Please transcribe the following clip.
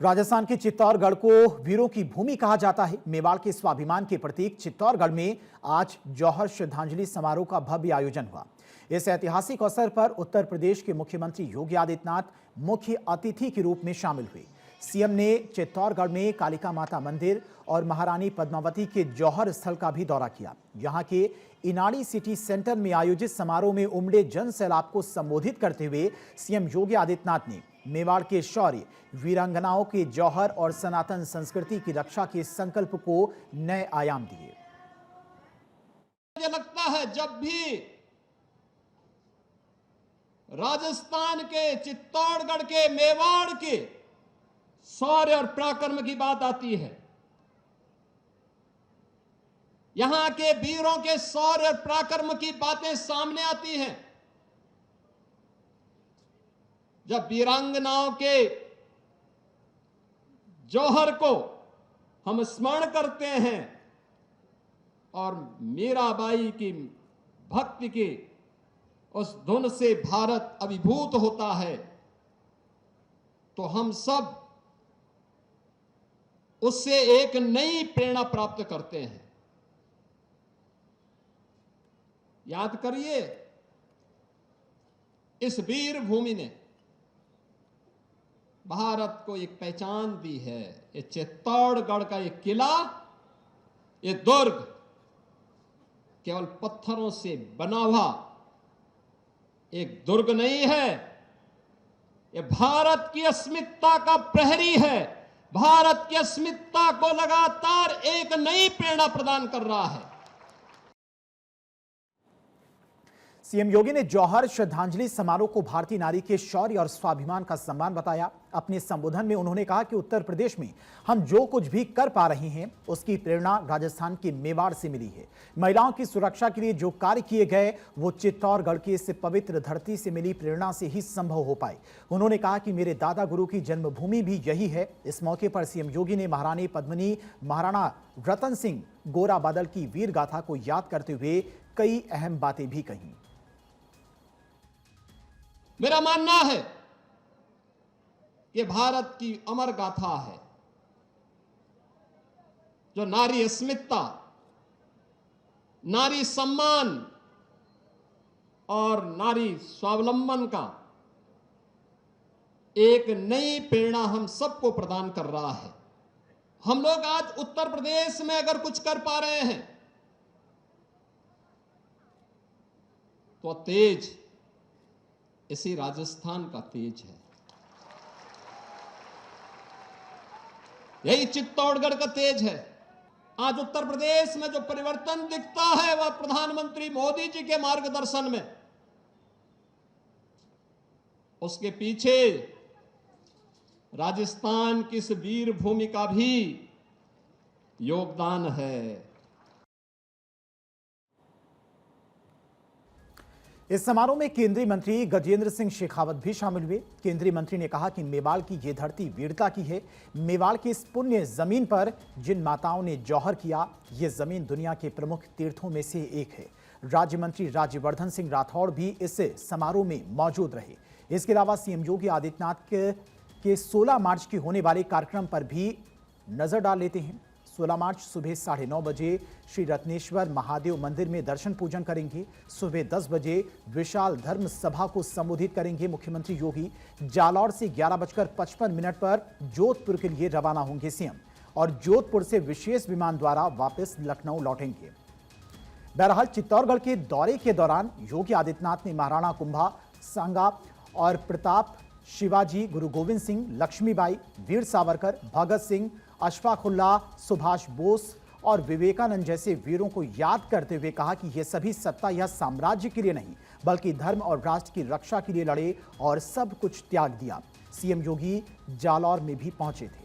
राजस्थान के चित्तौड़गढ़ को वीरों की भूमि कहा जाता है। मेवाड़ के स्वाभिमान के प्रतीक चित्तौड़गढ़ में आज जौहर श्रद्धांजलि समारोह का भव्य आयोजन हुआ। इस ऐतिहासिक अवसर पर उत्तर प्रदेश के मुख्यमंत्री योगी आदित्यनाथ मुख्य अतिथि के रूप में शामिल हुए। सीएम ने चित्तौड़गढ़ में कालिका माता मंदिर और महारानी पद्मावती के जौहर स्थल का भी दौरा किया। यहां के इनाड़ी सिटी सेंटर में आयोजित समारोह में उमड़े जन सैलाब को संबोधित करते हुए सीएम योगी आदित्यनाथ ने मेवाड़ के शौर्य, वीरांगनाओं के जौहर और सनातन संस्कृति की रक्षा के संकल्प को नए आयाम दिए। मुझे लगता है जब भी राजस्थान के, चित्तौड़गढ़ के, मेवाड़ के शौर्य और पराक्रम की बात आती है, यहां के वीरों के शौर्य और पराक्रम की बातें सामने आती हैं, जब वीरांगनाओं के जौहर को हम स्मरण करते हैं और मीराबाई की भक्ति की उस धुन से भारत अभिभूत होता है, तो हम सब उससे एक नई प्रेरणा प्राप्त करते हैं। याद करिए, इस वीर भूमि ने भारत को एक पहचान दी है। ये चित्तौड़गढ़ का ये किला, ये दुर्ग केवल पत्थरों से बना हुआ एक दुर्ग नहीं है, ये भारत की अस्मिता का प्रहरी है। भारत की अस्मिता को लगातार एक नई प्रेरणा प्रदान कर रहा है। सीएम योगी ने जौहर श्रद्धांजलि समारोह को भारतीय नारी के शौर्य और स्वाभिमान का सम्मान बताया। अपने संबोधन में उन्होंने कहा कि उत्तर प्रदेश में हम जो कुछ भी कर पा रहे हैं, उसकी प्रेरणा राजस्थान के मेवाड़ से मिली है। महिलाओं की सुरक्षा के लिए जो कार्य किए गए, वो चित्तौड़गढ़ की इस पवित्र धरती से मिली प्रेरणा से ही संभव हो पाए। उन्होंने कहा कि मेरे दादा गुरु की जन्मभूमि भी यही है। इस मौके पर सीएम योगी ने महारानी पद्मिनी, महाराणा रतन सिंह, गोरा बादल की वीर गाथा को याद करते हुए कई अहम बातें भी कही। मेरा मानना है कि भारत की अमर गाथा है, जो नारी अस्मिता, नारी सम्मान और नारी स्वावलंबन का एक नई प्रेरणा हम सबको प्रदान कर रहा है। हम लोग आज उत्तर प्रदेश में अगर कुछ कर पा रहे हैं तो तेज इसी राजस्थान का तेज है, यही चित्तौड़गढ़ का तेज है। आज उत्तर प्रदेश में जो परिवर्तन दिखता है वह प्रधानमंत्री मोदी जी के मार्गदर्शन में, उसके पीछे राजस्थान की इस वीर भूमि का भी योगदान है। इस समारोह में केंद्रीय मंत्री गजेंद्र सिंह शेखावत भी शामिल हुए। केंद्रीय मंत्री ने कहा कि मेवाड़ की ये धरती वीरता की है। मेवाड़ की इस पुण्य जमीन पर जिन माताओं ने जौहर किया, ये जमीन दुनिया के प्रमुख तीर्थों में से एक है। राज्य मंत्री राज्यवर्धन सिंह राठौड़ भी इस समारोह में मौजूद रहे। इसके अलावा सीएम योगी आदित्यनाथ के 16 मार्च के होने वाले कार्यक्रम पर भी नजर डाल लेते हैं। 16 मार्च सुबह 9:30 बजे श्री रत्नेश्वर महादेव मंदिर में दर्शन पूजन करेंगे। सुबह 10 बजे विशाल धर्म सभा को संबोधित करेंगे मुख्यमंत्री योगी। जालौर से 11:55 पर जोधपुर के लिए रवाना होंगे सीएम और जोधपुर से विशेष विमान द्वारा वापस लखनऊ लौटेंगे। बहरहाल चित्तौड़गढ़ के दौरे के दौरान योगी आदित्यनाथ ने महाराणा कुंभा, सांगा और प्रताप, शिवाजी, गुरु गोविंद सिंह, लक्ष्मीबाई, वीर सावरकर, भगत सिंह, अशफाकुल्लाह, सुभाष बोस और विवेकानंद जैसे वीरों को याद करते हुए कहा कि ये सभी सत्ता या साम्राज्य के लिए नहीं, बल्कि धर्म और राष्ट्र की रक्षा के लिए लड़े और सब कुछ त्याग दिया। सीएम योगी जालौर में भी पहुंचे थे।